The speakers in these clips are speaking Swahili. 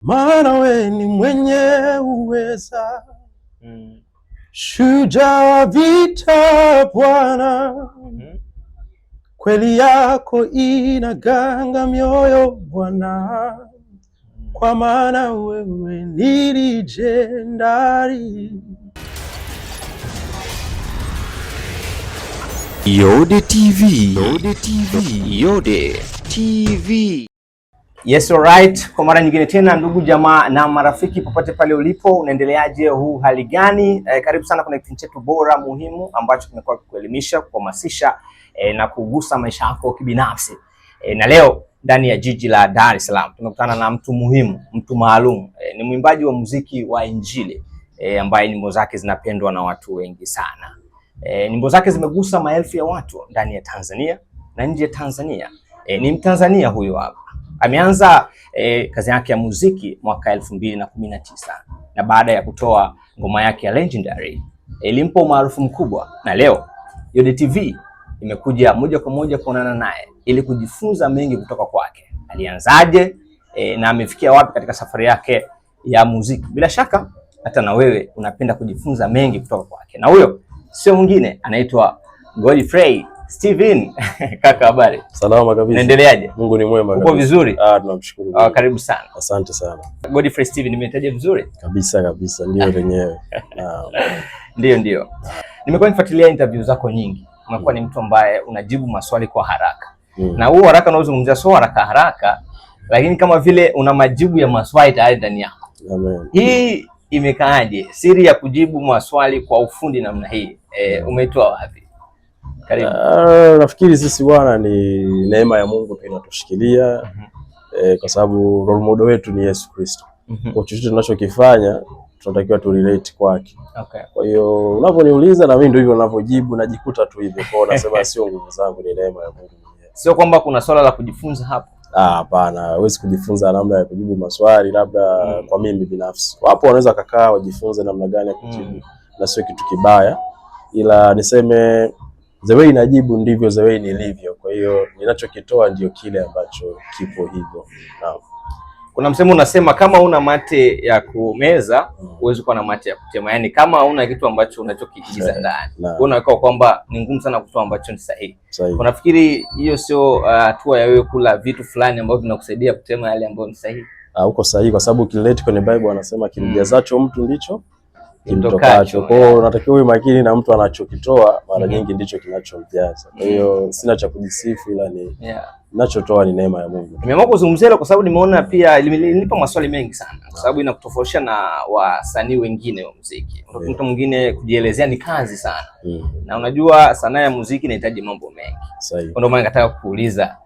maana we ni mwenye uweza, shujaa wa vita Bwana, kweli yako inaganga mioyo Bwana, kwa maana wewe ni legendary. Yode TV. Yode TV. Yode TV. Yes, alright. Kwa mara nyingine tena, ndugu jamaa na marafiki popote pale ulipo, unaendeleaje? Huu hali gani? Karibu sana kwenye kipindi chetu bora muhimu ambacho kimekuwa kuelimisha, kuhamasisha na kugusa maisha yako kibinafsi. Na leo ndani ya jiji la Dar es Salaam tumekutana na mtu muhimu, mtu maalum. Ni mwimbaji wa muziki wa Injili ambaye nyimbo zake zinapendwa na watu wengi sana. Nyimbo zake zimegusa maelfu ya watu ndani ya Tanzania na nje ya Tanzania. Ni Mtanzania huyo hapa. Ameanza kazi yake ya muziki mwaka 2019 na baada ya kutoa ngoma yake ya Legendary ilimpa umaarufu mkubwa, na leo Yode TV imekuja moja kwa moja kuonana naye ili kujifunza mengi kutoka kwake. Alianzaje na amefikia wapi katika safari yake ya muziki? Bila shaka hata na wewe unapenda kujifunza mengi kutoka kwake, na huyo sio mwingine, anaitwa Godfrey Steven. Kaka, habari? Salama kabisa. Unaendeleaje? Mungu ni mwema kabisa. Uko vizuri? Tunamshukuru. Karibu sana. Asante sana. Godfrey Steven, nimetaja vizuri? Kabisa, ndio lenyewe. Ndio. Nimekuwa nifuatilia interview zako nyingi. Unakuwa ni mtu ambaye unajibu maswali kwa haraka. Na huo haraka unaozungumzia sio haraka, lakini kama vile una majibu ya maswali tayari ndani yako. Amen. Hii imekaaje? Siri ya kujibu maswali kwa ufundi namna hii umeitoa wapi? Karibu. Nafikiri sisi bwana ni neema ya Mungu pia inatushikilia kwa sababu role model wetu ni Yesu Kristo. Kwa chochote tunachokifanya tunatakiwa tu relate kwake. Okay. Kwa hiyo unaponiuliza na mimi ndio hivyo ninavyojibu, najikuta tu hivyo. Kwa hiyo nasema sio nguvu zangu, ni neema ya Mungu. Sio kwamba kuna swala la kujifunza hapo. Hapana, huwezi kujifunza namna ya kujibu maswali labda kwa mimi binafsi. Wapo wanaweza kukaa wajifunze namna gani ya kujibu na sio kitu kibaya, ila niseme the way najibu ndivyo the way nilivyo. Kwa hiyo ninachokitoa ndio kile ambacho kipo hivyo. Naam. Kuna msemo unasema kama una mate ya kumeza huwezi kuwa na mate ya kutema. Yaani kama una kitu ambacho unachokiingiza ndani, unaweka kwamba ni ngumu sana kutoa ambacho ni sahihi. Unafikiri hiyo sio hatua ya wewe kula vitu fulani ambavyo vinakusaidia kutema yale ambayo ni sahihi? Uko sahihi, kwa sababu kilete kwenye Bible anasema kimjazacho mtu ndicho kimtokacho. Kwa hiyo unatakiwa uwe makini na mtu anachokitoa, mara nyingi ndicho kinachomjaza. Kwa hiyo sina cha kujisifu, ila ni ninachotoa ni neema ya Mungu. Nimeamua kuzungumzia hilo kwa sababu nimeona pia ilinipa maswali mengi sana, kwa sababu inakutofautisha na wasanii wengine wa muziki. Mtu mwingine kujielezea ni kazi sana. Na unajua sanaa ya muziki inahitaji mambo mengi. Sahihi. Ndio maana nataka kuuliza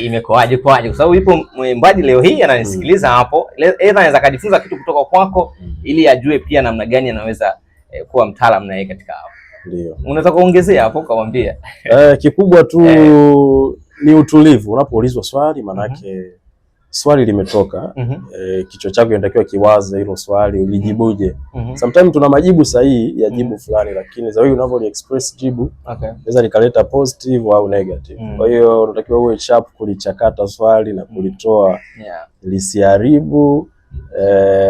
imekoaje kwaje, kwa sababu yupo mwimbaji leo hii ananisikiliza hapo, aidha anaweza kujifunza kitu kutoka kwako ili ajue pia namna gani anaweza kuwa mtaalamu na yeye katika hapo. Ndio. Unaweza kuongezea hapo kumwambia? Kikubwa tu ni utulivu unapoulizwa swali, manake swali limetoka, kichwa chako kinatakiwa kiwaze hilo swali ulijibuje. Sometimes tuna majibu sahihi ya jibu fulani, lakini za wewe unavyo express jibu inaweza likaleta positive au negative. Kwa hiyo unatakiwa uwe sharp kulichakata swali na kulitoa lisiharibu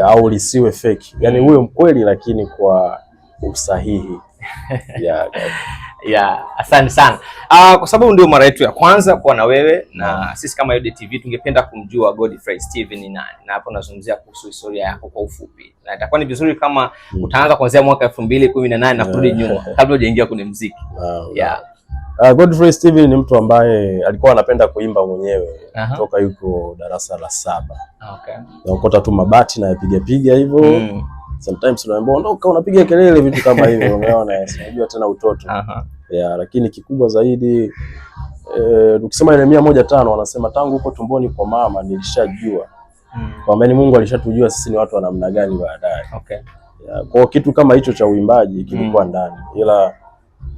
au lisiwe fake. Yaani uwe mkweli lakini kwa usahihi. Asante sana. Kwa sababu ndio mara yetu ya kwanza kuwa na wewe, na sisi kama Yode TV tungependa kumjua Godfrey Steven ni nani, na hapo nazungumzia kuhusu historia yako kwa ufupi, na itakuwa ni vizuri kama utaanza kuanzia mwaka 2018 na kurudi nyuma kabla hujaingia kwenye muziki. Godfrey Steven ni mtu ambaye alikuwa anapenda kuimba mwenyewe toka yuko darasa la 7. Naokota tu mabati na yapiga hivyo. Sometimes unaambiwa ondoka, unapiga kelele, vitu kama hivyo, umeona, unajua tena utoto. Lakini kikubwa zaidi ukisema Yeremia 1:5 wanasema tangu huko tumboni kwa mama nilishajua. Kwa maana Mungu alishatujua sisi ni watu wa namna gani baadaye. Kwa kitu kama hicho cha uimbaji kilikuwa ndani, ila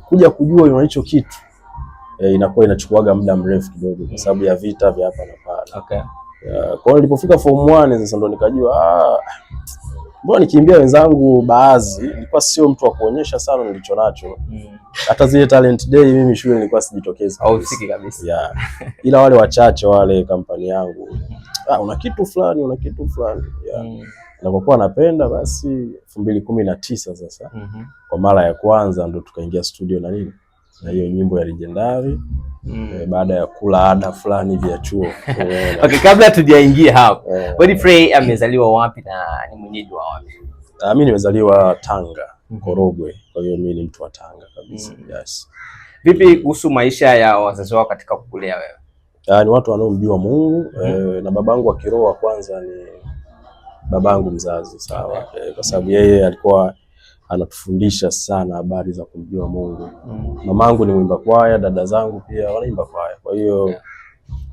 kuja kujua una hicho kitu inakuwa inachukuaga muda mrefu kidogo kwa sababu ya vita vya hapa na pale. Kwa hiyo nilipofika form 1 sasa ndo nikajua mbona nikiimbia wenzangu baadhi nilikuwa sio mtu wa kuonyesha sana nilicho nacho. Hata zile talent day mimi shule nilikuwa sijitokeza. Au siki kabisa. Ila wale wachache wale kampani yangu una kitu fulani, una kitu fulani. Na kwa kuwa napenda basi 2019 sasa. Kwa mara ya kwanza ndo tukaingia studio na nini? Na hiyo nyimbo ya Legendary. Baada ya kula ada fulani vya chuo. Okay, kabla tujaingia hapo. Godfrey amezaliwa wapi na ni mwenyeji wa wapi? Mimi nimezaliwa Tanga, Korogwe. Kwa hiyo mimi ni mtu wa Tanga kabisa. Yes. Vipi kuhusu maisha ya wazazi wao katika kukulea wewe? Ni watu wanaomjua Mungu. Na babangu wa kiroho wa kwanza ni babangu mzazi, sawa. Kwa sababu yeye alikuwa anatufundisha sana habari za kumjua Mungu. Mamangu ni mwimba kwaya, dada zangu pia wanaimba kwaya. Kwa hiyo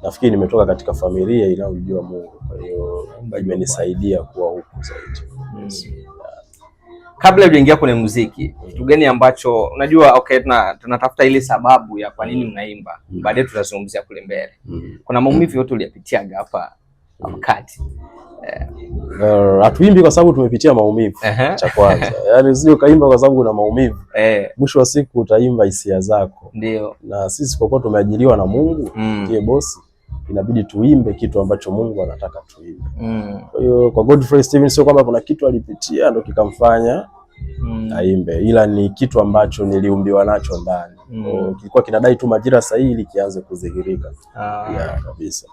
nafikiri nimetoka katika familia inayomjua Mungu. Kwa hiyo imenisaidia kuwa huku zaidi. Kabla hujaingia kwenye muziki, kitu gani ambacho unajua okay, tunatafuta ile sababu ya kwa nini unaimba. Baadaye tutazungumzia kule mbele. Kuna maumivu yote uliyapitiaga hapa wakati? Hatuimbi kwa sababu tumepitia maumivu. Cha kwanza. Yaani usije ukaimba kwa sababu una maumivu. Mwisho wa siku utaimba hisia zako. Ndio. Na sisi kwa kuwa tumeajiriwa na Mungu, ndiye bosi, inabidi tuimbe kitu ambacho Mungu anataka tuimbe. Kwa hiyo kwa Godfrey Steven sio kwamba kuna kitu alipitia ndio kikamfanya aimbe, ila ni kitu ambacho niliumbiwa nacho ndani. Kilikuwa kinadai tu majira sahihi ili kianze kudhihirika. Kabisa.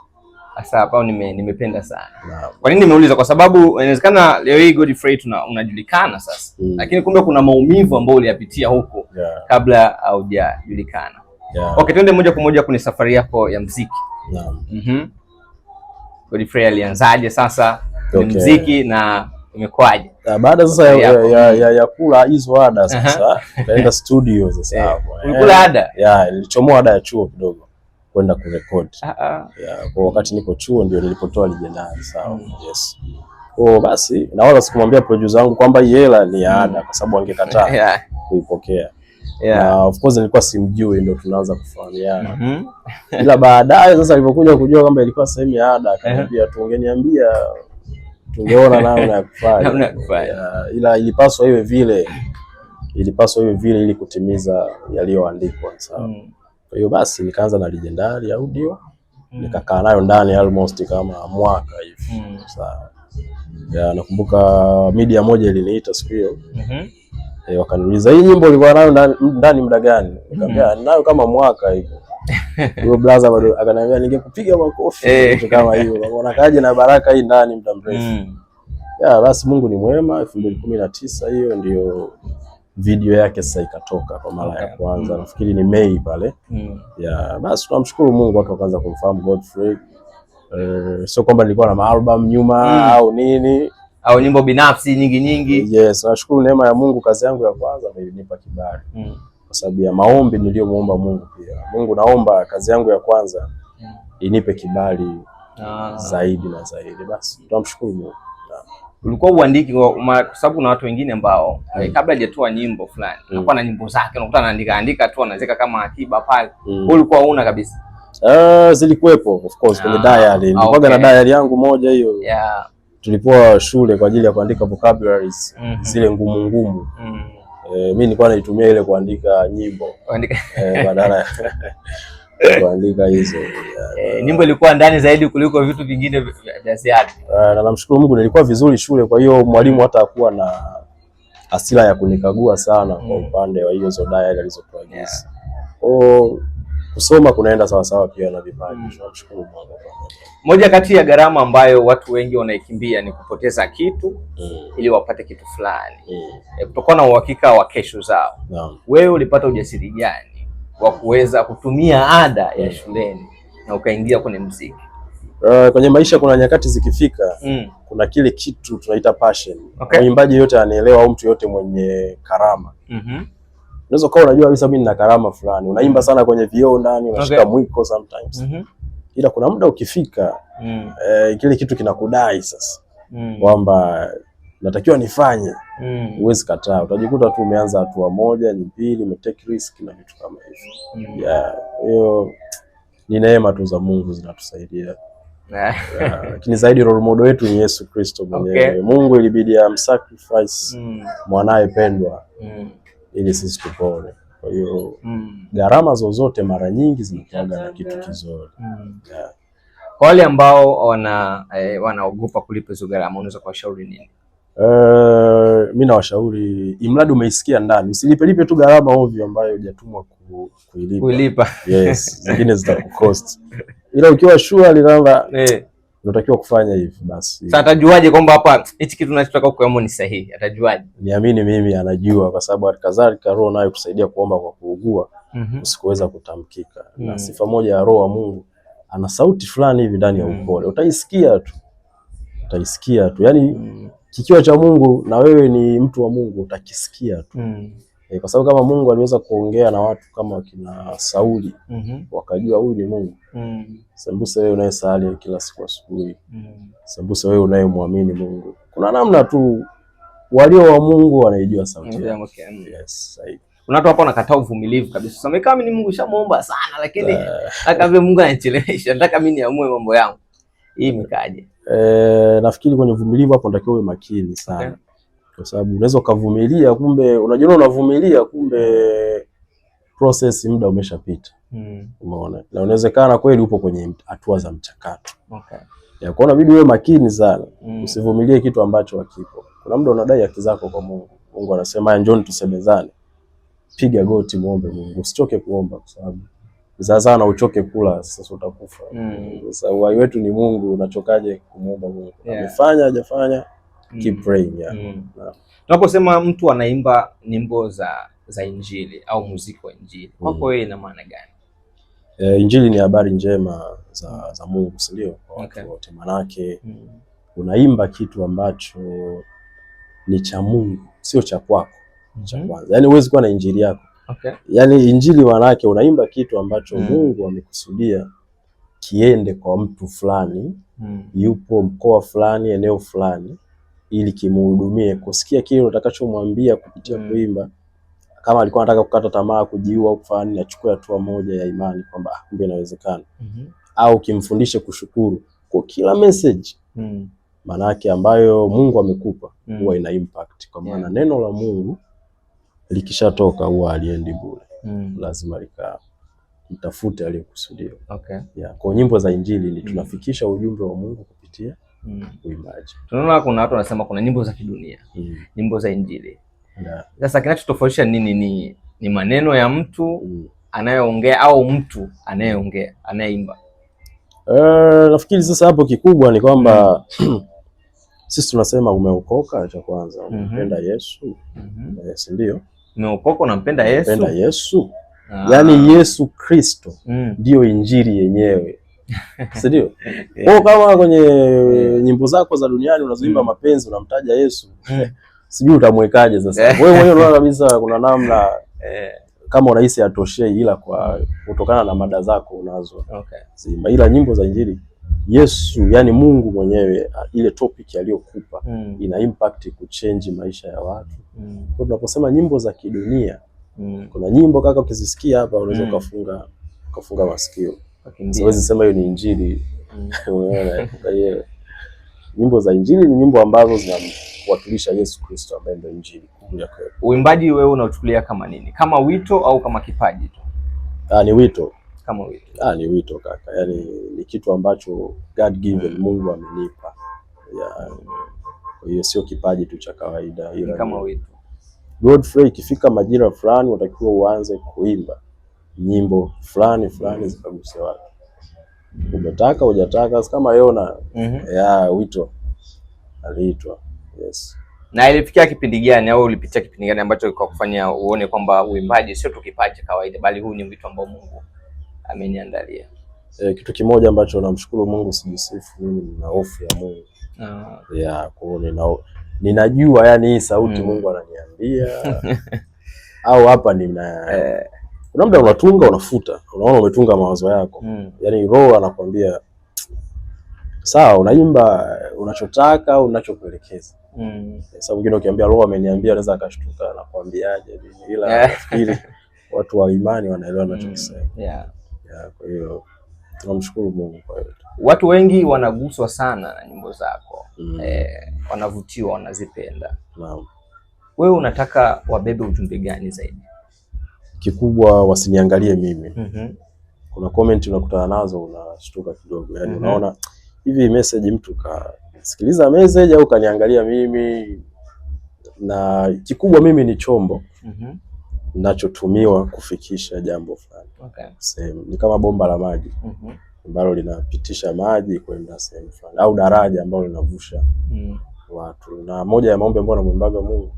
Sasa hapa nimependa sana. Kwa nini nimeuliza? Kwa sababu inawezekana leo hii Godfrey unajulikana sasa. Lakini kumbe kuna maumivu ambayo uliyapitia huko kabla haujajulikana. Okay, twende moja kwa moja kwenye safari yako ya muziki. Godfrey alianzaje sasa kwenye muziki na imekwaje? Baada sasa ya kula hizo ada sasa nikaenda studio sasa. Ulikula ada? Nilichomoa ada ya chuo kidogo kwenda kurekodi. Kwa wakati niko chuo ndio nilipotoa Legendary, sawa. Yes. Basi na wala sikumwambia producer wangu kwamba hii hela ni ada kwa sababu angekataa kuipokea. Na of course nilikuwa simjui, ndio tunaanza kufahamiana. Ila baadaye sasa alipokuja kujua kwamba ilikuwa sehemu ya ada, akaniambia tungeniambia tungeona namna ya kufanya. Ila ilipaswa iwe vile ili kutimiza yaliyoandikwa, sawa. Kwa hiyo basi nikaanza na Legendary audio, nikakaa nayo ndani almost kama mwaka hivi. Sawa. Nakumbuka media moja iliniita siku hiyo. Wakaniuliza hii nyimbo ulikuwa nayo ndani muda gani? Nikamwambia nayo kama mwaka hivi. Huyo brother bado akaniambia ningekupiga makofi kitu kama hiyo. Unaona kaje na baraka hii ndani muda mrefu. Basi Mungu ni mwema. 2019 hiyo ndio video yake sasa ikatoka kwa mara ya kwanza. Nafikiri ni Mei pale. Basi tunamshukuru Mungu akaanza kumfahamu Godfrey. Sio kwamba nilikuwa na album nyuma au nini au nyimbo binafsi nyingi. Yes, nashukuru neema ya Mungu. Kazi yangu ya kwanza ilinipa kibali. Kwa sababu ya maombi niliyomuomba Mungu pia. Mungu, naomba kazi yangu ya kwanza inipe kibali zaidi na zaidi. Basi tunamshukuru Mungu. Ulikuwa uandiki kwa sababu kuna watu wengine ambao kabla hajatoa nyimbo fulani anakuwa na nyimbo zake, unakuta anaandika tu anaweka kama akiba pale. Ulikuwa una kabisa? Zilikuwepo of course kwenye diary. Nilikuwa na diary yangu moja hiyo. Tulipoa shule kwa ajili ya kuandika vocabularies zile ngumu. Mimi nilikuwa naitumia ile kuandika nyimbo. Badala ya kuandika hizo. Nyimbo ilikuwa ndani zaidi kuliko vitu vingine vya ziada. Na namshukuru Mungu nilikuwa vizuri shule, kwa hiyo mwalimu hata hakuwa na hasira ya kunikagua sana kwa upande wa hizo diary alizotuagiza. Kusoma kunaenda sawa sawa pia na vipaji. Tunamshukuru Mungu. Moja kati ya gharama ambayo watu wengi wanaikimbia ni kupoteza kitu ili wapate kitu fulani. Kutokana na uhakika wa kesho zao. Wewe ulipata ujasiri gani wa kuweza kutumia ada ya shuleni na ukaingia kwenye muziki? Kwenye maisha kuna nyakati zikifika, kuna kile kitu tunaita passion. Mwimbaji yote anaelewa au mtu yote mwenye karama. Unaweza kuwa unajua kabisa mimi nina karama fulani. Unaimba sana kwenye vioo ndani, unashika mwiko sometimes. Ila kuna muda ukifika, kile kitu kinakudai sasa. Kwamba natakiwa nifanye. Huwezi kataa. Utajikuta tu umeanza hatua moja, mbili, umetake risk na vitu kama hivyo. Hiyo ni neema tu za Mungu zinatusaidia. Lakini zaidi role model wetu ni Yesu Kristo mwenyewe. Mungu ilibidi amsacrifice mwanae pendwa ili sisi tupone. Kwa hiyo gharama zozote mara nyingi zinakuwa na kitu kizuri. Kwa wale ambao wanaogopa kulipa hizo gharama, unaweza kuwashauri nini? Mimi nawashauri imradi umeisikia ndani, usilipelipe tu gharama ovyo ambayo hujatumwa kuilipa. Yes, zingine zitakucost. Ila ukiwa sure kwamba unatakiwa kufanya hivi basi. Sasa atajuaje kwamba hapa hichi kitu tunachotaka kuomba ni sahihi? Atajuaje? Niamini mimi anajua, kwa sababu kadhalika Roho nayo kusaidia kuomba kwa kuugua usikuweza kutamkika. Na sifa moja ya Roho wa Mungu, ana sauti fulani hivi ndani ya upole. Utaisikia tu. Yaani kikiwa cha Mungu na wewe ni mtu wa Mungu utakisikia tu. Kwa sababu kama Mungu aliweza kuongea na watu kama kina Sauli wakajua huyu ni Mungu. Sembuse wewe unayesali kila siku asubuhi. Sembuse wewe unayemwamini Mungu. Kuna namna tu walio wa Mungu wanaijua sauti yake. Yes, sahihi. Kuna watu hapo wanakataa uvumilivu kabisa. Sasa kama mimi Mungu shamuomba sana lakini nataka vile Mungu anichelewesha, nataka mimi niamue mambo yangu. Hii imekaje? Nafikiri kwenye uvumilivu hapo natakiwa uwe makini sana. Kwa sababu unaweza ukavumilia kumbe unajua unavumilia kumbe process muda umeshapita. Umeona? Na inawezekana kweli upo kwenye hatua za mchakato. Ya kuona bidii uwe makini sana. Usivumilie kitu ambacho hakipo. Kuna muda unadai haki zako kwa Mungu. Mungu anasema njoni tusemezane. Piga goti muombe Mungu. Usichoke kuomba kwa sababu sasa na uchoke kula sasa utakufa. Sasa uhai wetu ni Mungu, unachokaje kumuomba Mungu? Amefanya hajafanya? Keep praying. Tunaposema mtu anaimba nyimbo za Injili au muziki wa Injili, kwako wewe ina maana gani? Injili ni habari njema za Mungu, si ndio? Kwa watu wote. Manake unaimba kitu ambacho ni cha Mungu, sio cha kwako. Cha kwanza. Yaani huwezi kuwa na injili yako. Yaani injili manake unaimba kitu ambacho Mungu amekusudia kiende kwa mtu fulani, yupo mkoa fulani, eneo fulani, ili kimuhudumie, kusikia kile utakachomwambia kupitia kuimba. Kama alikuwa anataka kukata tamaa, kujiua au kufanya, achukue hatua moja ya imani kwamba kumbe inawezekana. Au kimfundishe kushukuru kwa kila message. Manake ambayo Mungu amekupa huwa ina impact, kwa maana neno la Mungu likishatoka huwa aliendi bure. Lazima mtafute aliyokusudia. Kwa nyimbo za Injili ni tunafikisha ujumbe wa Mungu kupitia uimbaji. Tunaona kuna watu wanasema kuna nyimbo za kidunia, nyimbo za Injili. Sasa kinachotofautisha nini? Ni maneno ya mtu anayeongea au mtu anayeongea, anayeimba? Nafikiri sasa hapo kikubwa ni kwamba sisi tunasema umeokoka, cha kwanza unampenda Yesu. Yes, ndio. Umeokoka unampenda Yesu. Unampenda Yesu. Yaani Yesu Kristo ndio injili yenyewe. Si ndio? Kwa kama kwenye nyimbo zako za duniani unazoimba mapenzi unamtaja Yesu, sijui utamwekaje sasa. Wewe mwenyewe unaona kabisa kuna namna kama unahisi atoshei, ila kwa kutokana na mada zako unazo. Simba, ila nyimbo za Injili Yesu, yani Mungu mwenyewe, ile topic aliyokupa ina impact kuchange maisha ya watu. Kwa tunaposema nyimbo za kidunia, kuna nyimbo kaka ukizisikia hapa unaweza ukafunga masikio. Siwezi sema hiyo ni Injili. Unaona? Kwa hiyo nyimbo za Injili ni nyimbo ambazo zinamwakilisha Yesu Kristo ambaye ndio Injili kubwa. Uimbaji wewe unachukulia kama nini? Kama wito au kama kipaji tu? Ni wito. Kama wito. Ni wito kaka. Yaani ni kitu ambacho God given, Mungu amenipa. Kwa hiyo sio kipaji tu cha kawaida, ila kama wito. Godfrey, ikifika majira fulani unatakiwa uanze kuimba nyimbo fulani zikaguse watu. Umetaka hujataka, kama Yona wito aliitwa. Yes. Na ilifikia kipindi gani au ulipitia kipindi gani ambacho kwa kufanya uone kwamba uimbaji sio tu kipaji kawaida bali huu ni wito ambao Mungu ameniandalia? Kitu kimoja ambacho namshukuru Mungu, sijisifu, mimi nina hofu ya Mungu. Kwa hiyo ninajua yani hii sauti Mungu ananiambia au hapa kuna muda unatunga unafuta, unaona umetunga mawazo yako. Yani Roho anakuambia sawa, unaimba unachotaka au unachokuelekeza. Sababu mwingine ukiambia Roho ameniambia anaweza akashtuka, anakuambiaje? Ila nafikiri watu wa imani wanaelewa ninachosema. Kwa hiyo tunamshukuru Mungu kwa hiyo. Watu wengi wanaguswa sana na nyimbo zako. Wanavutiwa, wanazipenda. Naam. Wewe unataka wabebe ujumbe gani zaidi? Kikubwa wasiniangalie mimi. kuna comment unakutana nazo unashtuka kidogo, yani unaona hivi message mtu kasikiliza message au kaniangalia mimi, na kikubwa mimi ni chombo ninachotumiwa kufikisha jambo fulani. Sehemu ni kama bomba la maji ambalo linapitisha maji kwenda sehemu fulani, au daraja ambalo linavusha watu. Na moja ya maombi ambayo namwombaga Mungu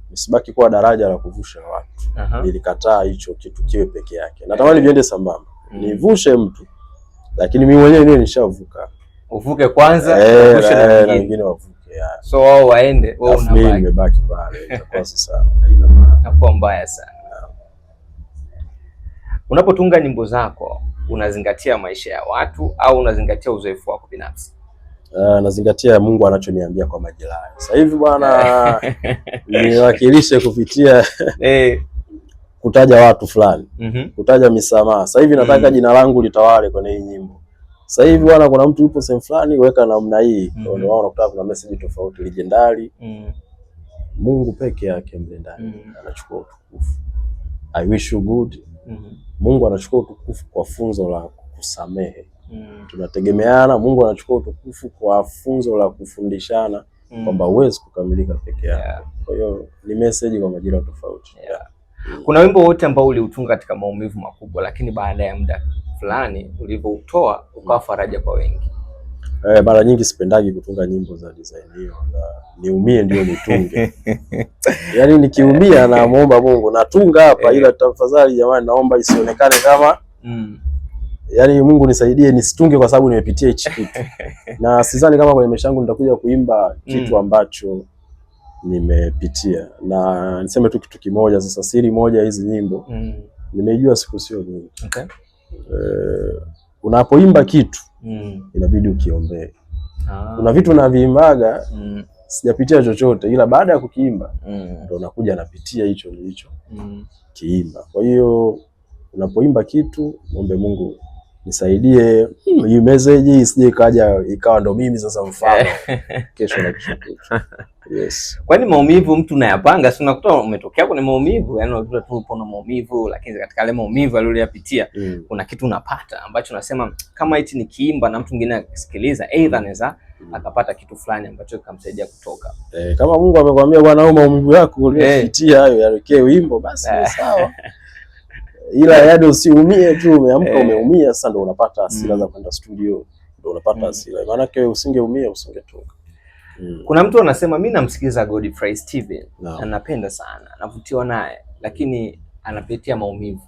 nisibaki kuwa daraja la kuvusha watu. Nilikataa hicho kitu kiwe peke yake. Natamani viende sambamba. Nivushe mtu, lakini mimi mwenyewe ndio nishavuka. Uvuke kwanza, uvushe na wengine wavuke. So wao waende, wewe unabaki. Mimi nimebaki pale. Itakuwa sasa haina maana. Itakuwa mbaya sana. Unapotunga nyimbo zako, unazingatia maisha ya watu au unazingatia uzoefu wako binafsi? Nazingatia Mungu anachoniambia kwa majira. Sasa hivi bwana niwakilishe kupitia kutaja watu fulani, kutaja misamaha. Sasa hivi nataka jina langu litawale kwenye hii nyimbo. Sasa hivi bwana kuna mtu yupo sehemu fulani, weka namna hii. Ndio wao unakuta kuna message tofauti, legendary. Mungu peke yake mle ndani anachukua utukufu. I wish you good. Mungu anachukua utukufu kwa funzo la kusamehe. Tunategemeana. Mungu anachukua utukufu kwa funzo la kufundishana kwamba huwezi kukamilika peke yako. Kwa hiyo ni message kwa majira tofauti. Kuna wimbo wote ambao uliutunga katika maumivu makubwa, lakini baada ya muda fulani ulivyoutoa ukawa faraja kwa wengi? Mara nyingi sipendagi kutunga nyimbo za design hiyo. Niumie ndio nitunge. Yaani nikiumia na muomba Mungu natunga hapa, ila tafadhali jamani naomba isionekane kama yaani Mungu nisaidie nisitunge kwa sababu nimepitia hichi kitu. Na sidhani kama kwenye maisha yangu nitakuja kuimba kitu ambacho nimepitia. Na niseme tu kitu kimoja sasa, siri moja hizi nyimbo nimejua siku sio nyingi. Unapoimba kitu inabidi ukiombee. Kuna vitu naviimbaga sijapitia chochote, ila baada ya kukiimba ndio nakuja napitia hicho nilicho kiimba. Kwa hiyo unapoimba kitu muombe Mungu nisaidie hii message isije kaja ikawa ndo mimi sasa mfano kesho na kesho. Yes. Kwani maumivu mtu unayapanga, si unakuta umetokea kwenye maumivu, yani unakuta tu upo na maumivu, lakini katika yale maumivu aliyoyapitia kuna kitu unapata ambacho unasema kama hichi nikiimba na mtu mwingine akisikiliza either anaweza akapata kitu fulani ambacho kikamsaidia kutoka. Kama Mungu amekwambia bwana au maumivu yako uliyopitia hayo yarekee wimbo, basi ni sawa. Ila yaani usiumie tu, umeamka umeumia sasa ndio unapata hasira za kwenda studio, ndio unapata hasira. Maana yake usingeumia usingetoka. Kuna mtu anasema mimi namsikiliza Godfrey Steven na napenda sana, navutiwa naye, lakini anapitia maumivu.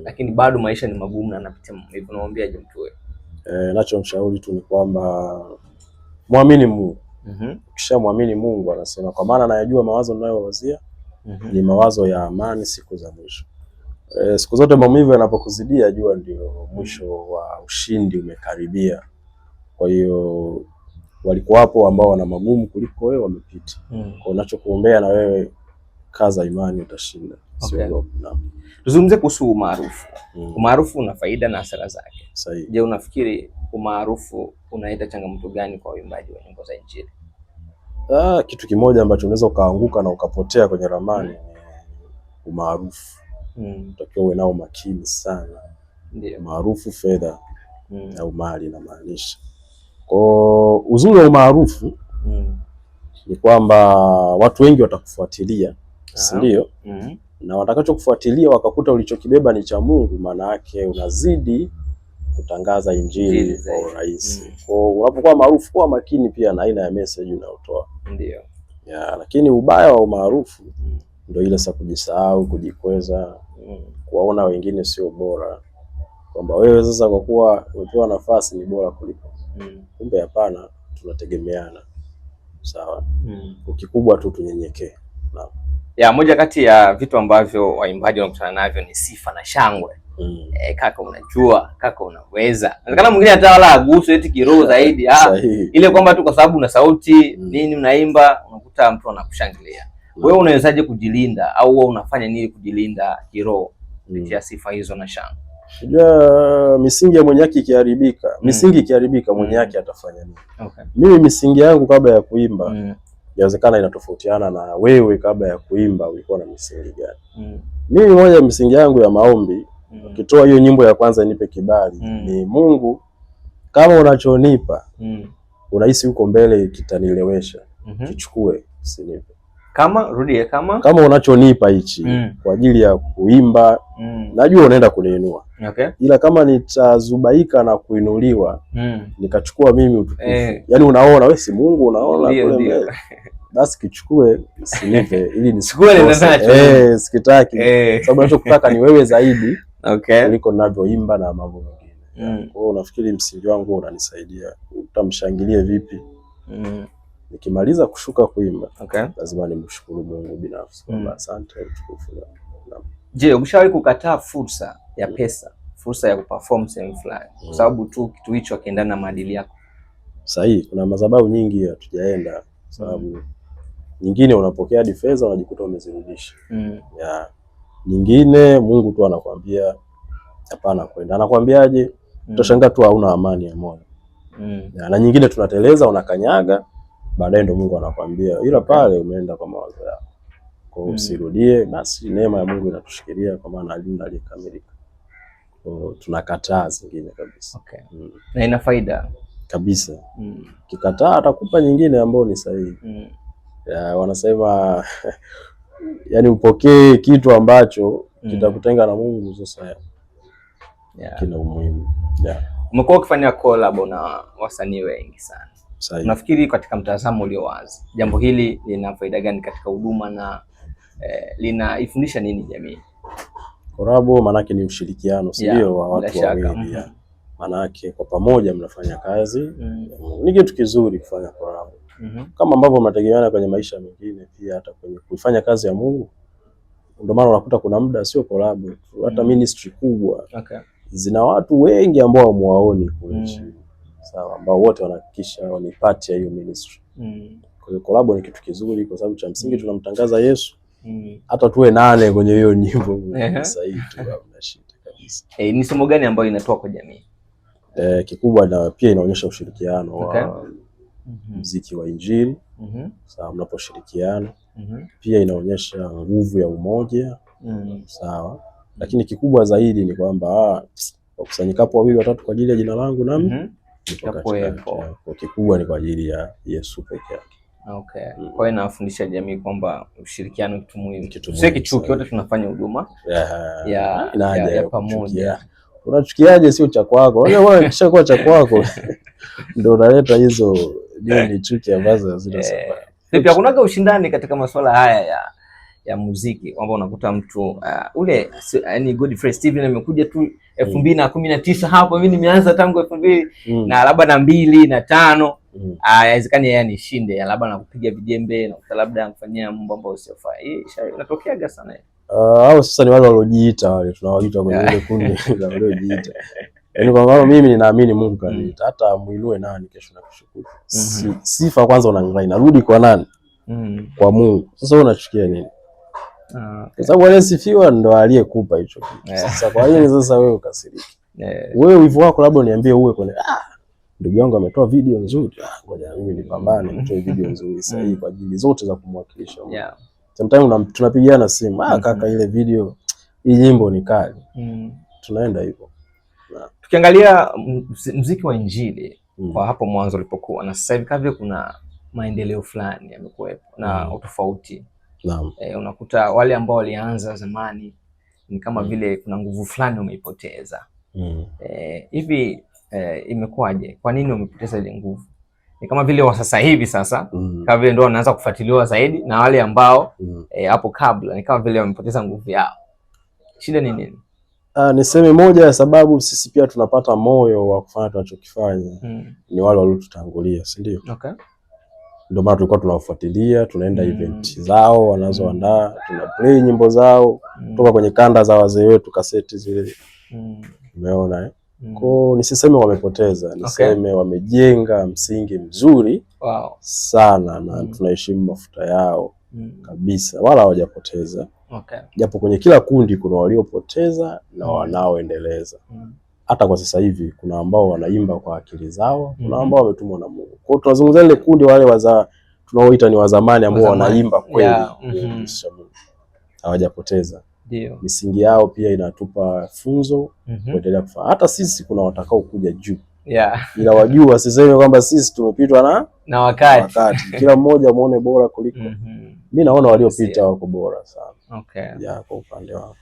Lakini bado maisha ni magumu na anapitia maumivu. Naombiaje mtu wewe? Nachomshauri tu ni kwamba muamini Mungu. Ukishamwamini Mungu anasema kwa maana anayajua mawazo ninayowazia ni mawazo ya amani siku za mwisho. Siku zote maumivu yanapokuzidia jua ndio mwisho wa ushindi umekaribia. Kwa hiyo walikuwa hapo ambao wana magumu kuliko wewe wamepita. Kwa unachokuombea na wewe kaza imani utashinda. Tuzungumze kuhusu umaarufu. Umaarufu una faida na hasara zake. Sahihi. Je, unafikiri umaarufu unaleta changamoto gani kwa waimbaji wa nyimbo za Injili? Kitu kimoja ambacho unaweza ukaanguka na ukapotea kwenye ramani ni umaarufu. Utakiwa uwe nao makini sana. Ndio. Maarufu, fedha au mali na maanisha. Kwa uzuri wa umaarufu ni kwamba watu wengi watakufuatilia, si ndio? Na watakachokufuatilia wakakuta ulichokibeba ni cha Mungu, maana yake unazidi kutangaza Injili kwa urahisi. Kwa unapokuwa maarufu, kuwa makini pia na aina ya message unayotoa. Ndio. Lakini ubaya wa umaarufu ndio ile sasa kujisahau, kujikweza, kuwaona wengine sio bora. Kwamba wewe sasa kwa kuwa umepewa nafasi ni bora kuliko. Kumbe hapana, tunategemeana. Sawa. Ukikubwa tu tunyenyekee. Naam. Moja kati ya vitu ambavyo waimbaji wanakutana navyo ni sifa na shangwe. Kaka unajua, kaka unaweza. Inawezekana mwingine hata wala agusu eti kiroho zaidi. Ile kwamba tu kwa sababu una sauti nini unaimba unakuta mtu anakushangilia. Wewe unawezaje kujilinda au wewe unafanya nini kujilinda kiroho kupitia sifa hizo na shangwe? Unajua misingi ya mwenye yake ikiharibika, misingi ikiharibika mwenye yake atafanya nini? Mimi misingi yangu kabla ya kuimba inawezekana inatofautiana na wewe kabla ya kuimba ulikuwa na misingi gani? Mimi moja misingi yangu ya maombi Ukitoa hiyo nyimbo ya kwanza nipe kibali, ni Mungu kama unachonipa unahisi huko mbele kitanilewesha, kichukue, usinipe. Kama unachonipa hichi kwa ajili ya kuimba, najua unaenda kuniinua. Ila kama nitazubaika na kuinuliwa, nikachukua mimi utukufu. Yaani unaona wewe si Mungu, unaona kule mbele. Basi kichukue, usinipe ili nisikose. Sikitaki. Sababu ninachokutaka ni wewe zaidi kuliko ninavyoimba na mambo mengine. Kwa hiyo nafikiri msingi wangu unanisaidia. Utamshangilie vipi? Nikimaliza kushuka kuimba, lazima nimshukuru Mungu binafsi kwamba asante, utukufu. Je, umeshawahi kukataa fursa ya pesa, fursa ya kuperform sehemu fulani kwa sababu tu kitu hicho kiendana na maadili yako? Sahihi, kuna madhabahu nyingi hatujaenda sababu nyingine unapokea hadi fedha unajikuta umezirudisha. Nyingine Mungu tu anakuambia hapana kwenda. Anakuambiaje? Utashangaa tu hauna amani ya moyo. Na nyingine tunateleza, unakanyaga, baadaye ndo Mungu anakuambia ila pale umeenda kwa mawazo yako. Kwa hiyo usirudie, basi neema ya Mungu inatushikilia kwa maana alinda aliyekamilika. Kwa hiyo tunakataa zingine kabisa. Na ina faida kabisa. Kikataa atakupa nyingine ambayo ni sahihi. Wanasema yani upokee kitu ambacho kitakutenga na Mungu, sasa kina umuhimu. Umekuwa ukifanya collab na wasanii wengi sana. Unafikiri katika mtazamo ulio wazi, jambo hili lina faida gani katika huduma na linaifundisha nini jamii? Collab maana yake ni ushirikiano, sio wa watu wawili. Maana yake kwa pamoja mnafanya kazi. Ni kitu kizuri kufanya collab. Kama ambavyo mnategemeana kwenye maisha mengine pia hata kwenye kufanya kazi ya Mungu. Ndio maana unakuta kuna muda sio collab, hata ministry kubwa. Zina watu wengi ambao hamuwaoni kule chini. Sawa, ambao wote wanahakikisha wanipate hiyo ministry. Kwa hiyo collab ni kitu kizuri kwa sababu cha msingi tunamtangaza Yesu. Hata tuwe 8 kwenye hiyo nyimbo sahihi tu hamna shida kabisa. Ni somo gani ambayo inatoa kwa jamii? Kikubwa na pia inaonyesha ushirikiano wa muziki wa Injili. Sawa, mnaposhirikiana. Pia inaonyesha nguvu ya umoja. Sawa. Lakini kikubwa zaidi ni kwamba wakusanyikapo 2 au 3 kwa ajili ya jina langu nami nitakuwepo. Kwa kikubwa ni kwa ajili ya Yesu pekee yake. Kwa hiyo inafundisha jamii kwamba ushirikiano kitu muhimu. Sio kichuki, wote tunafanya huduma ya pamoja. Unachukiaje sio cha kwako? Wewe kisha kwa cha kwako ndio unaleta hizo ni chuki ambazo hazina sababu. Vipi, hakunaga ushindani katika masuala haya ya muziki kwamba unakuta mtu ule yani Godfrey Steven amekuja tu 2019 hapo, mimi nimeanza tangu 2000 na labda na 2 na 5, haiwezekani yeye anishinde, labda nakupiga vijembe na labda anafanyia mambo ambayo siyofaa. Hii inatokeaga sana. Hao sasa ni wale waliojiita, wale tunawaita kwenye ile kundi la waliojiita. Yaani kwa maana mimi ninaamini Mungu kaniita, hata muinue nani kesho na kushukuru. Sifa kwanza unaangalia inarudi kwa nani? Kwa Mungu. Sasa wewe unachukia nini? Kwa sababu aliyesifiwa ndo aliyekupa hicho kitu. Sasa kwa hiyo sasa wewe ukasiriki. Wewe wivu wako labda uniambie uwe kwenye ndugu yangu ametoa video nzuri, ngoja mimi nipambane nitoe video nzuri sahihi kwa ajili zote za kumwakilisha Mungu. Sometimes tunapigiana simu, kaka ile video hii nyimbo ni kali. Tunaenda hivyo. Tukiangalia muziki wa Injili kwa hapo mwanzo ulipokuwa na sasa hivi kavile kuna maendeleo fulani yamekuwepo na utofauti. Unakuta wale ambao walianza zamani ni kama vile kuna nguvu fulani umeipoteza. Hivi imekuwaje? Kwa nini umepoteza ile nguvu? Ni kama vile wa sasa hivi sasa kama vile ndio wanaanza kufuatiliwa zaidi, na wale ambao hapo kabla ni kama vile wamepoteza nguvu yao. Shida ni nini? Niseme moja ya sababu sisi pia tunapata moyo wa kufanya tunachokifanya ni wale waliotutangulia, si ndio? Ndio maana tulikuwa tunawafuatilia, tunaenda event zao wanazoandaa, tuna play nyimbo zao kutoka kwenye kanda za wazee wetu, kaseti zile. Umeona Kwa nisiseme wamepoteza, niseme wamejenga msingi mzuri sana na tunaheshimu mafuta yao kabisa, wala hawajapoteza. Japo kwenye kila kundi kuna waliopoteza na wanaoendeleza. Hata kwa sasa hivi kuna ambao wanaimba kwa akili zao, kuna ambao wametumwa na Mungu. Kwa hiyo tunazungumzia ile kundi wale tunaoita ni wa zamani ambao wanaimba kweli. Hawajapoteza. Ndio. Misingi yao pia inatupa funzo kuendelea kufanya. Hata sisi kuna watakao kuja juu. Ila wajua siseme kwamba sisi tumepitwa na wakati. Kila mmoja muone bora kuliko. Mimi naona waliopita wako bora sana. Kwa upande wao.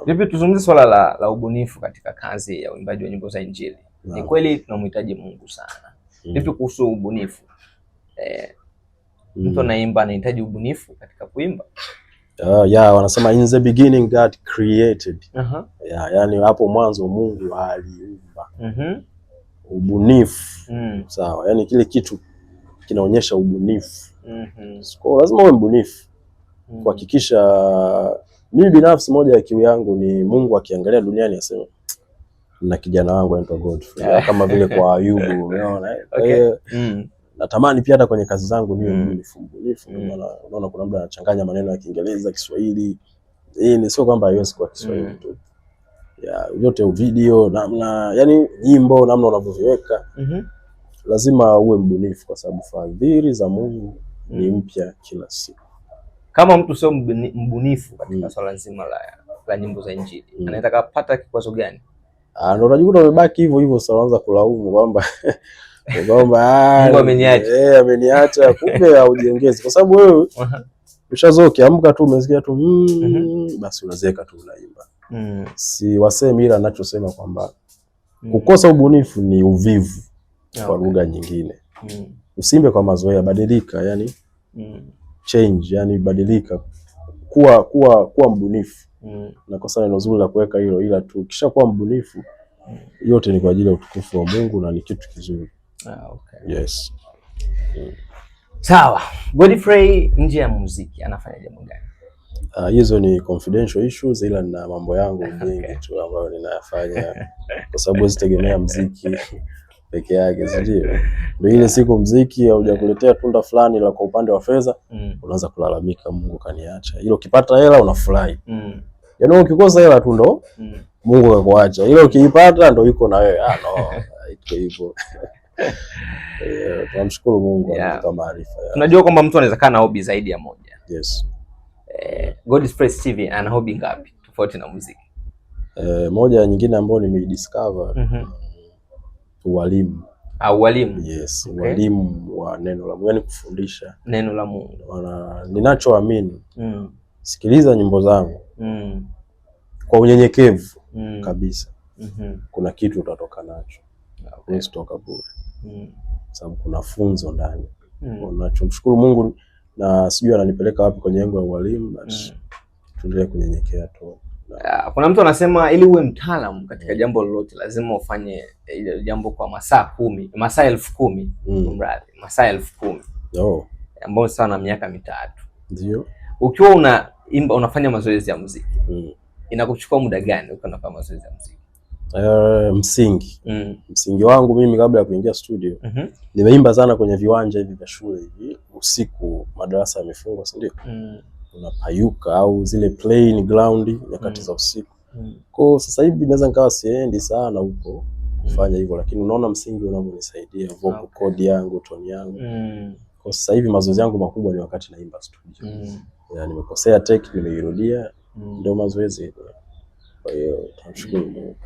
Vipi, tuzungumzie swala la ubunifu katika kazi ya uimbaji wa nyimbo za Injili. Ni kweli tunamhitaji Mungu sana. Vipi kuhusu ubunifu? Mtu anaimba anahitaji ubunifu katika kuimba? Wanasema in the beginning God created. Yani hapo mwanzo Mungu aliumba. Ubunifu. Sawa, yani kile kitu kinaonyesha ubunifu. Kwa lazima uwe mbunifu. Kuhakikisha mimi binafsi moja ya kiu yangu ni Mungu akiangalia duniani aseme na kijana wangu anaitwa Godfrey. Kama vile kwa Ayubu, umeona? Natamani pia hata kwenye kazi zangu niwe mbunifu. Unaona kuna muda anachanganya maneno ya Kiingereza, Kiswahili. Ni sio kwamba haiwezi kuwa Kiswahili tu. Yote video, namna, yani nyimbo, namna unavyoviweka. Lazima uwe mbunifu kwa sababu fadhili za Mungu ni mpya kila siku. Kama mtu sio mbunifu katika swala nzima la nyimbo za Injili, anaweza kupata kikwazo gani? Ndio unajikuta umebaki hivyo hivyo, sasa unaanza kulaumu kwamba Mungu ameniacha. Ameniacha, kumbe haujiongezi kwa sababu wewe ushazoea ukiamka tu umesikia tu basi unazeka tu unaimba. Si wasemi, ila ninachosema kwamba kukosa ubunifu ni uvivu kwa lugha nyingine. Usimbe kwa mazoea, badilika, yani change, yani badilika, kuwa mbunifu. Na kwa sababu neno zuri la kuweka hilo, ila tu kisha kuwa mbunifu yote ni kwa ajili ya utukufu wa Mungu na ni kitu kizuri. Yes. Sawa. Godfrey nje ya muziki anafanya jambo gani? Hizo ni confidential issues, ila nina mambo yangu mengi tu ambayo ninayafanya kwa sababu sitegemea muziki peke yake, ndio. Ndio ile siku muziki haujakuletea tunda fulani la kwa upande wa fedha, unaanza kulalamika Mungu kaniacha. Ile ukipata hela unafurahi. Yaani ukikosa hela tu ndo Mungu akakuacha. Ile ukiipata ndo yuko na wewe. Iko hivyo. Tunamshukuru Mungu kwa maarifa. Tunajua kwamba mtu anaweza kana hobby zaidi ya moja. Yes. Godfrey TV ana hobby ngapi tofauti na muziki? Moja nyingine ambayo nimeidiscover ualimu. Ualimu? Yes, ualimu wa neno la Mungu, yani kufundisha neno la Mungu. Ninachoamini, sikiliza nyimbo zangu kwa unyenyekevu kabisa. Kuna kitu utatoka nacho. Usitoka bure. Sababu kuna funzo ndani. Ninachomshukuru Mungu na sijui ananipeleka wapi kwenye engo ya ualimu, basi tuendelee kunyenyekea tu. Kuna mtu anasema ili uwe mtaalamu katika jambo lolote lazima ufanye jambo kwa masaa 10, masaa 10,000, mradi masaa 10,000. Ambao sawa na miaka 3. Ndio. Ukiwa unaimba, unafanya mazoezi ya muziki. Inakuchukua muda gani ukiwa unafanya mazoezi ya muziki? Msingi wangu mimi kabla ya kuingia studio, nimeimba sana kwenye viwanja hivi vya shule hivi, usiku madarasa yamefungwa, si ndio? Unapayuka au zile playing ground nyakati za usiku. Kwa sasa hivi naweza nikawa siendi sana huko kufanya hivyo, lakini unaona msingi unavyonisaidia vocal cord yangu, tone yangu. Kwa sasa hivi mazoezi yangu makubwa ni wakati naimba studio. Nimekosea take, nimeirudia, ndio mazoezi. Kwa hiyo tunashukuru Mungu.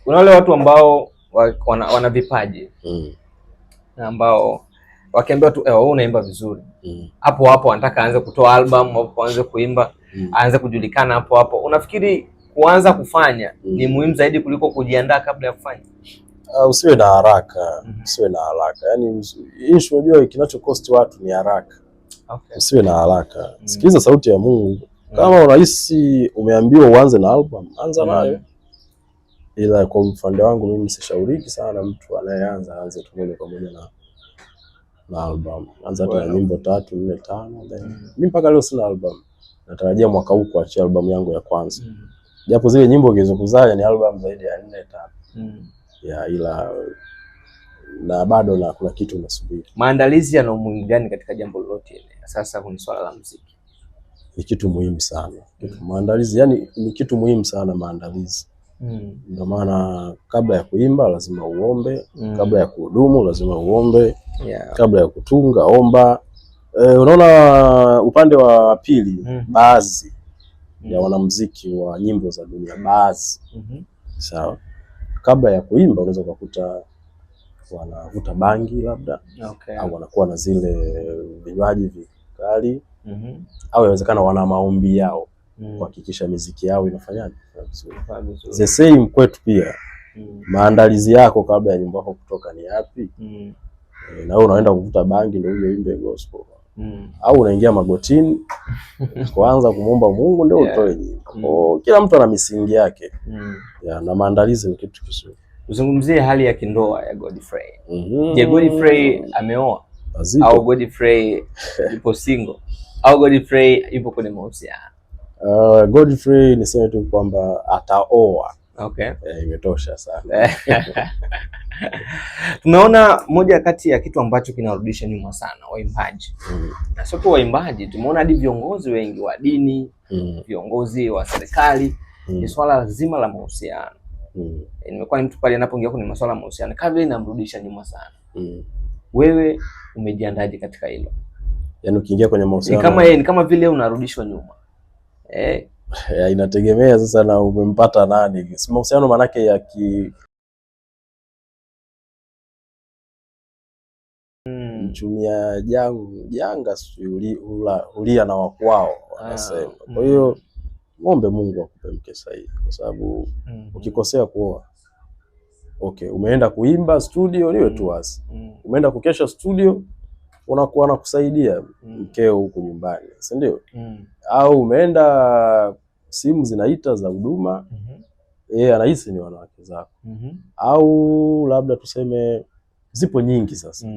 Kuna wale watu ambao wana vipaji na ambao wakiambiwa tu wewe unaimba vizuri, hapo hapo anataka aanze kutoa album, hapo aanze kuimba, aanze kujulikana hapo hapo. Unafikiri kuanza kufanya ni muhimu zaidi kuliko kujiandaa kabla ya kufanya? Usiwe na haraka. Usiwe na haraka. Yaani issue unajua kinachokosti watu ni haraka. Usiwe na haraka. Sikiliza sauti ya Mungu. Kama unahisi umeambiwa uanze na album, anza nayo. Ila kwa upande wangu mimi sishauriki sana mtu anayeanza aanze tu moja kwa moja na album. Anza hata na nyimbo 3, 4, 5 then. Mimi mpaka leo sina album. Natarajia mwaka huu kuachia album yangu ya kwanza. Japo zile nyimbo zilizokuzaa ni album zaidi ya 4, 5. Ila na bado na kuna kitu nasubiri. Maandalizi yana umuhimu gani katika jambo lolote ile? Sasa kuna swala la muziki. Ni kitu muhimu sana. Maandalizi, yani ni kitu muhimu sana maandalizi. Ndio maana kabla ya kuimba lazima uombe, kabla ya kuhudumu lazima uombe, kabla ya kutunga omba. Unaona upande wa pili baadhi ya wanamuziki wa nyimbo za dunia baadhi. Sawa. Kabla ya kuimba unaweza kukuta wanavuta bangi labda, au wanakuwa na zile vinywaji vikali, au inawezekana wana maombi yao kuhakikisha muziki yao inafanyaje vizuri. The same kwetu pia. Maandalizi yako kabla ya nyimbo yako kutoka ni yapi? Na wewe unaenda kuvuta bangi ndio uje uimbe gospel. Au unaingia magotini kuanza kumuomba Mungu ndio utoe nyimbo. Kila mtu ana misingi yake. Na maandalizi ni kitu kizuri. Uzungumzie hali ya kindoa ya Godfrey. Je, Godfrey ameoa au Godfrey yupo single au Godfrey yupo kwenye mahusiano? Godfrey niseme tu kwamba ataoa. Imetosha sana. Tumeona moja kati ya kitu ambacho kinarudisha nyuma sana waimbaji. Na sio kwa waimbaji, tumeona hadi viongozi wengi wa dini, viongozi wa serikali, ni swala zima la mahusiano. Nimekuwa ni mtu pale anapoingia kwenye masuala ya mahusiano kabla inamrudisha nyuma sana. Wewe umejiandaje katika hilo? Yaani ukiingia kwenye mahusiano ni kama vile unarudishwa nyuma. Inategemea sasa na umempata nani. Si mahusiano manake ya mchumia janga hulia na wakwao wanasema. Kwa hiyo muombe Mungu akupe mke sahihi, kwa sababu ukikosea kuoa, umeenda kuimba studio niwe tu wazi. Umeenda kukesha studio, unakuwa na kusaidia mkeo huko nyumbani, si ndio? Au umeenda simu zinaita za huduma, anahisi ni wanawake zako. Au labda tuseme zipo nyingi sasa.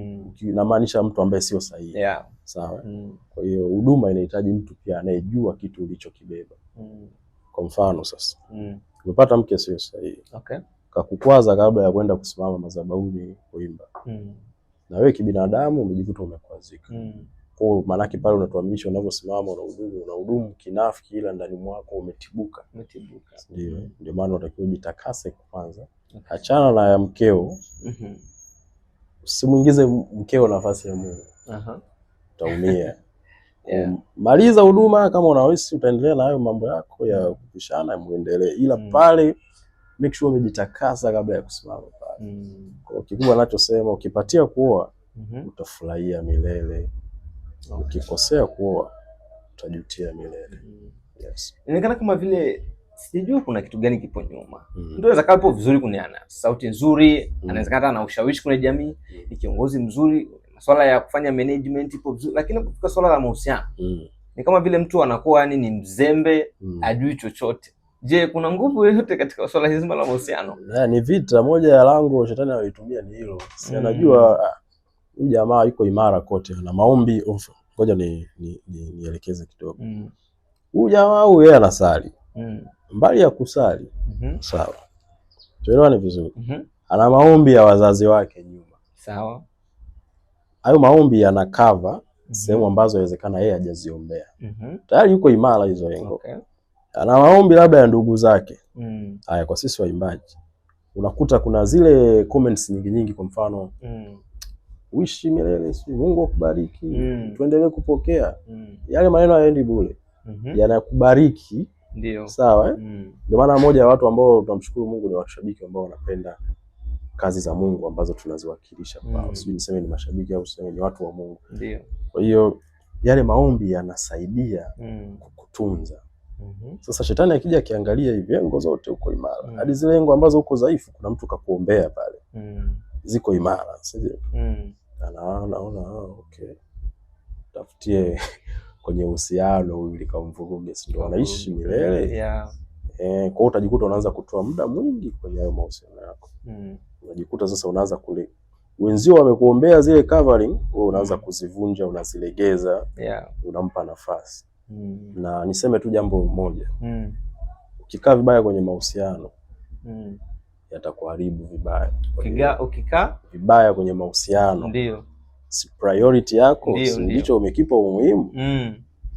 Inamaanisha mtu ambaye sio sahihi. Sawa? Kwa hiyo huduma inahitaji mtu pia anayejua kitu ulichokibeba. Kwa mfano sasa, umepata mke sio sahihi. Kakukwaza kabla ya kwenda kusimama madhabahuni kuimba. Na wewe kibinadamu umejikuta umekwazika. Kwa maana yake pale unatuamisha unavyosimama unahudumu kinafiki, ila ndani mwako umetibuka. Ndio maana unatakiwa ujitakase kwanza. Achana na ya mkeo. Usimuingize mkeo nafasi ya Mungu. Utaumia. Maliza huduma, kama unaweza utaendelea na hayo mambo yako ya kupishana muendelee. Ila pale make sure umejitakasa kabla ya kusimama pale. Kwa kikubwa ninachosema, ukipatia kuoa utafurahia milele. Ukikosea kuoa utajutia milele. Inaonekana kama vile sijui kuna kitu gani kipo nyuma. Ndio inaweza kapo vizuri, kuniana sauti nzuri, anaweza kata na ushawishi kwenye jamii, ni kiongozi mzuri, masuala ya kufanya management ipo vizuri, lakini kufika swala la mahusiano ni kama vile mtu anakuwa ni mzembe, ajui chochote. Je, kuna nguvu yoyote katika swala hizima la mahusiano? Ni vita moja ya lango shetani analitumia ni hilo. Si anajua huyu jamaa yuko imara kote na maombi. Ngoja nielekeze kidogo. Huyu jamaa yeye anasali. Mbali ya kusali, sawa. Tuelewane vizuri. Ana maombi ya wazazi wake nyuma. Sawa. Hayo maombi yana cover sehemu ambazo inawezekana yeye hajaziombea. Tayari yuko imara hizo yengo. Ana maombi labda ya ndugu zake. Haya, kwa sisi waimbaji unakuta kuna zile comments nyingi, kwa mfano uishi milele, Mungu akubariki, tuendelee kupokea. Yale maneno hayaendi bure. Yanakubariki. Ndio. Sawa. Ndio maana moja ya watu ambao tunamshukuru Mungu ni washabiki ambao wanapenda kazi za Mungu ambazo tunaziwakilisha kwao. Sijui niseme ni mashabiki au niseme ni watu wa Mungu. Ndio. Kwa hiyo yale maombi yanasaidia kukutunza. Sasa shetani akija akiangalia hivi engo zote uko imara. Hadi zile engo ambazo uko dhaifu kuna mtu kakuombea pale. Ziko imara, sije? Anaona okay. Tafutie kwenye uhusiano huyu likamvuruge, ndio anaishi milele. Kwa hiyo utajikuta unaanza kutoa muda mwingi kwenye hayo mahusiano yako. Unajikuta sasa unaanza kule wenzio wamekuombea zile covering, wewe unaanza kuzivunja, unazilegeza, unampa nafasi. Na niseme tu jambo moja. Ukikaa vibaya kwenye mahusiano yatakuharibu vibaya. Ukikaa vibaya kwenye mahusiano, ndio si priority yako, ndicho umekipa umuhimu.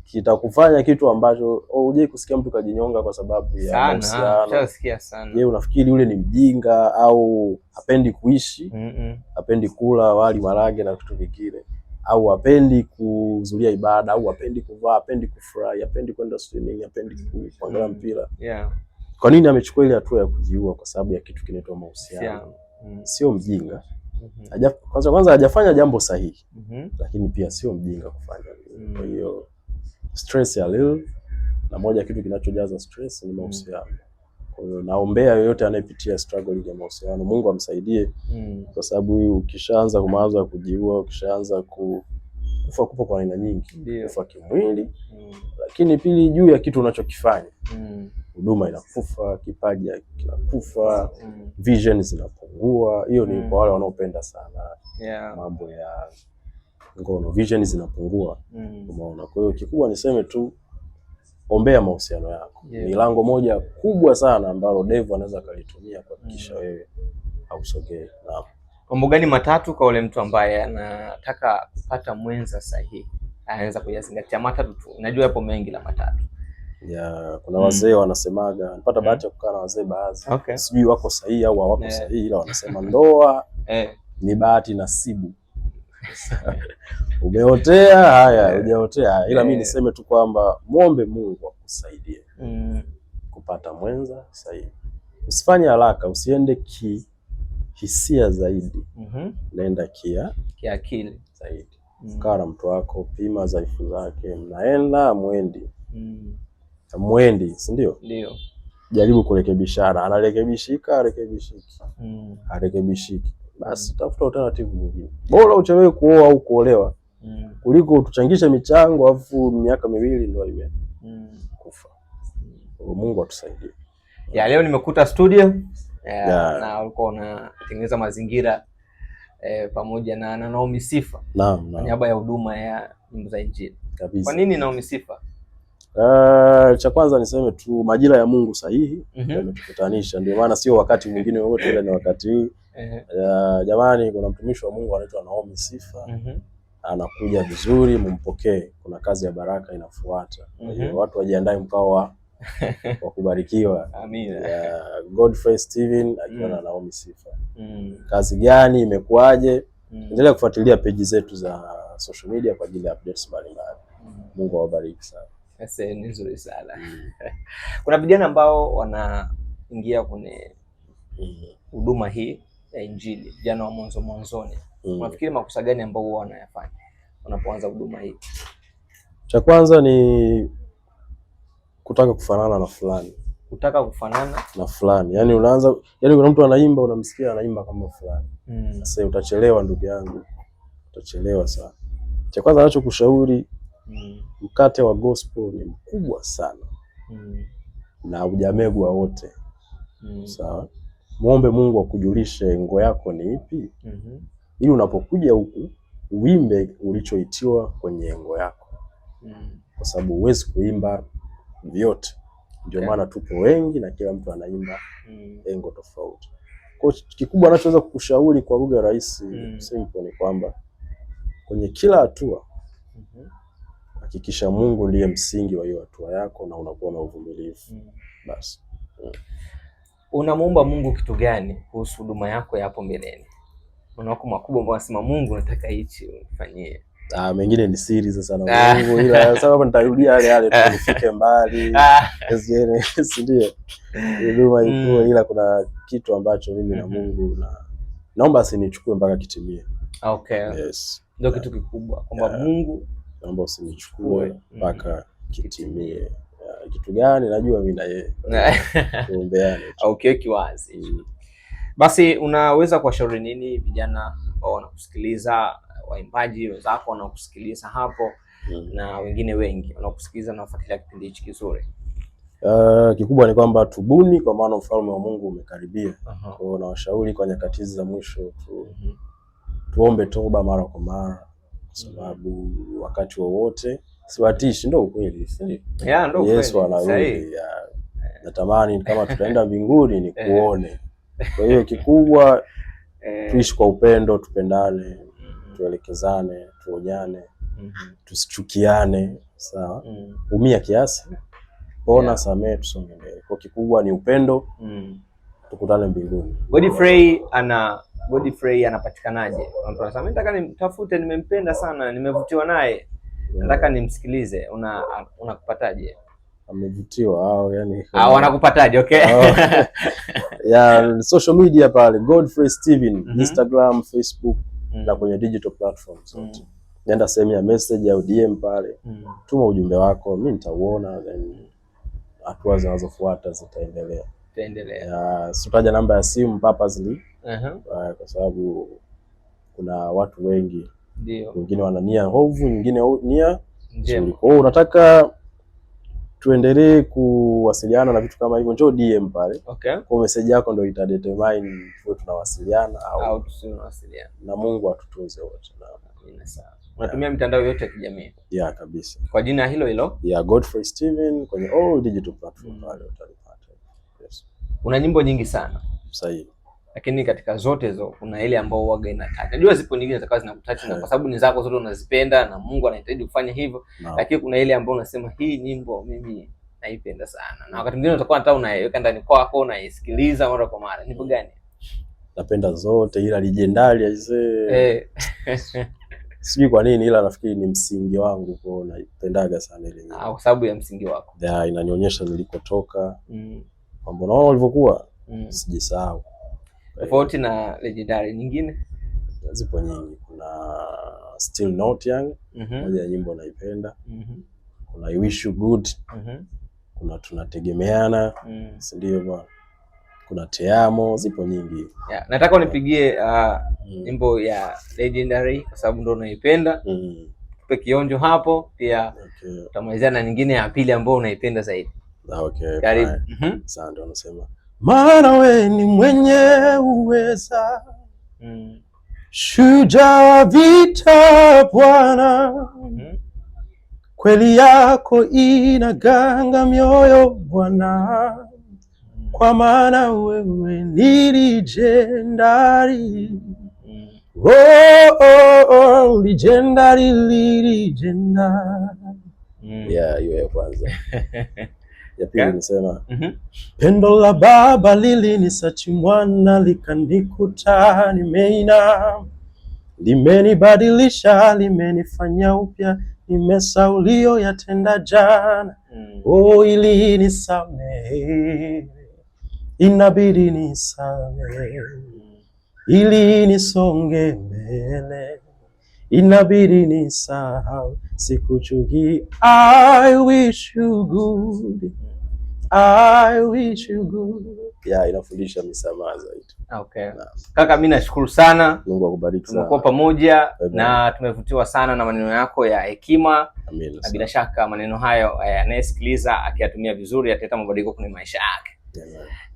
Kitakufanya kitu ambacho hujai kusikia mtu kajinyonga kwa sababu ya mahusiano. Nasikia sana. Je, unafikiri yule ni mjinga au hapendi kuishi? Hapendi kula wali marage na vitu vingine. au hapendi kuhudhuria ibada au hapendi kuvaa, hapendi kufurahi, hapendi kwenda swimming, hapendi kuangalia mpira. Kwa nini amechukua ile hatua ya kujiua? Kwa sababu ya kitu kinaitwa mahusiano. Sio mjinga. Kwanza hajafanya jambo sahihi. Lakini pia sio mjinga kufanya. Kwa hiyo stress ya leo, na moja kitu kinachojaza stress ni mahusiano. Kwa hiyo naombea yoyote anayepitia struggle ya mahusiano, Mungu amsaidie. Kwa sababu ukishaanza kumawazo ya kujiua, ukishaanza kufa kwa aina nyingi, kufa kimwili, lakini pili juu ya kitu unachokifanya. Huduma inakufa, kipaji kinakufa, vision zinapungua. Hiyo ni kwa wale wanaopenda sana mambo ya ngono, vision zinapungua. Umeona? Kwa hiyo kikubwa niseme tu, ombea mahusiano yako. Ni lango moja kubwa sana ambalo Dev anaweza kalitumia kuhakikisha wewe hausogei. Mambo gani matatu kwa ule mtu ambaye anataka kupata mwenza sahihi anaweza kuyazingatia? Matatu tu, najua hapo mengi la matatu. Kuna wazee wanasemaga, nipata bahati ya kukaa na wazee baadhi. Sijui wako sahihi au hawako sahihi, ila wanasema ndoa ni bahati nasibu. Umeotea haya, hujaotea. Ila mimi niseme tu kwamba muombe Mungu akusaidie kupata mwenza sahihi. Usifanye haraka, usiende hisia zaidi. Nenda kiakili zaidi. Kaa na mtu wako, pima dhaifu zake, mnaenda mwendi, si ndio? Ndio. Jaribu kurekebishana, anarekebishika, harekebishiki. Basi tafuta alternative nyingine. Bora uchelewe kuoa au kuolewa kuliko tuchangishe michango afu miaka miwili ndio kufa. Mungu atusaidie. Leo nimekuta studio na ulikuwa unatengeneza mazingira pamoja na Naomi Sifa. Naam. Niaba ya huduma ya nyimbo za Injili. Kabisa. Kwa nini Naomi Sifa? Cha kwanza niseme tu majira ya Mungu sahihi yametukutanisha, ndio maana sio wakati mwingine wote, ile ni wakati huu. Jamani, kuna mtumishi wa Mungu anaitwa Naomi Sifa. Anakuja vizuri, mumpokee. Kuna kazi ya baraka inafuata. Watu wajiandae mkao wa kubarikiwa. Amina. Godfrey Steven akiwa na Naomi Sifa. Kazi gani, imekuaje? Endelea kufuatilia page zetu za social media kwa ajili ya updates mbalimbali. Mungu awabariki sana. Ni nzuri sana. Kuna vijana ambao wanaingia kwenye huduma hii ya Injili, vijana wa mwanzoni. Unafikiri makosa gani ambao wao wanayafanya wanapoanza huduma hii? Cha kwanza ni kutaka kufanana na fulani. Yaani kuna mtu anaimba, unamsikia anaimba kama fulani. Sasa utachelewa ndugu yangu. Utachelewa sana. Cha kwanza anachokushauri, mkate wa gospel ni mkubwa sana. Na hujamegwa wote. Sawa? Muombe Mungu akujulishe engo yako ni ipi. Ili unapokuja huku uimbe ulichoitiwa kwenye engo yako. Kwa sababu huwezi kuimba vyote. Ndio maana tupo wengi na kila mtu anaimba engo tofauti. Kwa kikubwa anachoweza kukushauri kwa lugha rahisi simple ni kwamba kwenye kila hatua hakikisha Mungu ndiye msingi wa hiyo hatua yako na unakuwa na uvumilivu. Basi. Unamuomba Mungu kitu gani kuhusu huduma yako ya hapo mbeleni? Unawako makubwa ambao unasema Mungu nataka hichi unifanyie. Mengine ni siri sasa na Mungu, ila sababu nitarudia yale tufike mbali. Ndio. Huduma iko, ila kuna kitu ambacho mimi na Mungu naomba asinichukue mpaka kitimie. Yes. Ndio kitu kikubwa kwamba Mungu naomba usinichukue mpaka kitimie. Kitu gani najua mimi na yeye. Tuombeane. Kiwazi. Basi unaweza kuwashauri nini vijana ambao wanakusikiliza, waimbaji wenzako wanakusikiliza hapo na wengine wengi wanakusikiliza na wafuatilia kipindi hichi kizuri? Kikubwa ni kwamba tubuni, kwa maana ufalme wa Mungu umekaribia. Kwa hiyo nawashauri kwa nyakati za mwisho tuombe toba mara kwa mara, kwa sababu wakati wowote siwatishi, ndio ukweli. Ndio Yesu anarudi. Natamani kama tutaenda mbinguni ni kuone. Kwa hiyo kikubwa tuishi kwa upendo, tupendane, tuelekezane, tuonyane, tusichukiane, sawa? Umia kiasi, pona, samehe, tusonge mbele. Kwa kikubwa ni upendo, tukutane mbinguni. Godfrey anapatikanaje? Mtu anasema nataka nimtafute, nimempenda sana, nimevutiwa naye, nataka nimsikilize. Unakupataje? Amevutiwa au yani wanakupataje? Okay. Social media pale Godfrey Steven, Instagram, Facebook na kwenye digital platforms zote. Nenda sehemu ya message au DM pale. Tuma ujumbe wako, mimi nitauona, then hatua zinazofuata zitaendelea. Sitaja namba ya simu purposely. Kwa sababu kuna watu wengi. Ndio. Wengine wana nia hovu, wengine nia nzuri. Kwa hiyo unataka tuendelee kuwasiliana na vitu kama hivyo, njoo DM pale. Okay. Kwa message yako ndio itadetermine tu tunawasiliana au tusiwasiliane. Na Mungu atutunze wote. Sawa. Unatumia mitandao yote ya kijamii? Kabisa. Kwa jina hilo? Godfrey Steven kwenye all digital platform pale utalipata. Yes. Una nyimbo nyingi sana. Sahihi. Lakini katika zote hizo kuna ile ambayo huaga inataka. Najua zipo nyingine zitakazo zinakutouch na kwa sababu ni zako zote unazipenda na Mungu anahitaji kufanya hivyo. Lakini kuna ile ambayo unasema hii nyimbo mimi naipenda sana. Na wakati mwingine utakuwa hata unaiweka ndani kwako unaisikiliza mara kwa mara. Nyimbo gani? Napenda zote, ila legendary aisee. Sijui kwa nini, ila nafikiri ni msingi wangu, kwa naipendaga sana ile nyimbo. Kwa sababu ya msingi wako. Inanionyesha nilikotoka. Mambo nao walivyokuwa. Sijisahau. Tofauti na legendary nyingine? Zipo nyingi. Kuna Still Not Young, moja ya nyimbo naipenda. Kuna I Wish You Good. Kuna Tunategemeana. Si ndio bwana? Kuna Te Amo, zipo nyingi. Nataka unipigie nyimbo ya legendary kwa sababu ndio unaipenda. Tupe kionjo hapo pia. Utamalizia na nyingine ya pili ambayo unaipenda zaidi. Okay. Karibu. Sasa ndio unasema maana we ni mwenye uweza, shujaa wa vita Bwana, kweli yako inaganga mioyo Bwana, kwa maana wewe ni legendary. Legendary. Hiyo ya kwanza. Ya pili nisema pendo la Baba lilinisachi mwana, likanikuta nimeina, limenibadilisha, limenifanya upya, nimesahau uliyotenda jana. Ili nisamehe, inabidi nisamehe, ili nisonge mbele, inabidi nisahau, sikuchuki. I wish you good. I wish you good. Inafundisha misamaha zaidi. Okay. Kaka, mimi nashukuru sana. Mungu akubariki sana. Tumekuwa pamoja na tumevutiwa sana na maneno yako ya hekima. Amina. Na bila shaka maneno hayo anayesikiliza akiyatumia vizuri ataleta mabadiliko kwenye maisha yake.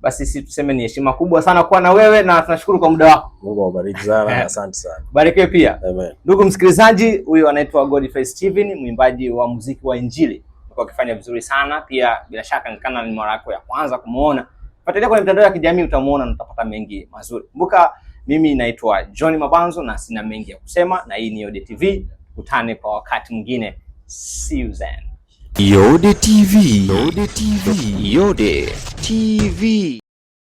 Basi sisi tuseme ni heshima kubwa sana kuwa na wewe na tunashukuru kwa muda wako. Mungu akubariki sana. Asante sana. Barikiwe pia. Amen. Ndugu msikilizaji, huyu anaitwa Godfrey Steven, mwimbaji wa muziki wa Injili. Kwa kufanya vizuri sana. Pia bila shaka nikana ni mara yako ya kwanza kumuona. Fuatilia kwenye mitandao ya kijamii utamuona na utapata mengi mazuri. Kumbuka mimi naitwa John Mabanzo na sina mengi ya kusema, na hii ni Yode TV. Tukutane kwa wakati mwingine. See you then. Yode TV. Yode TV. Yode TV.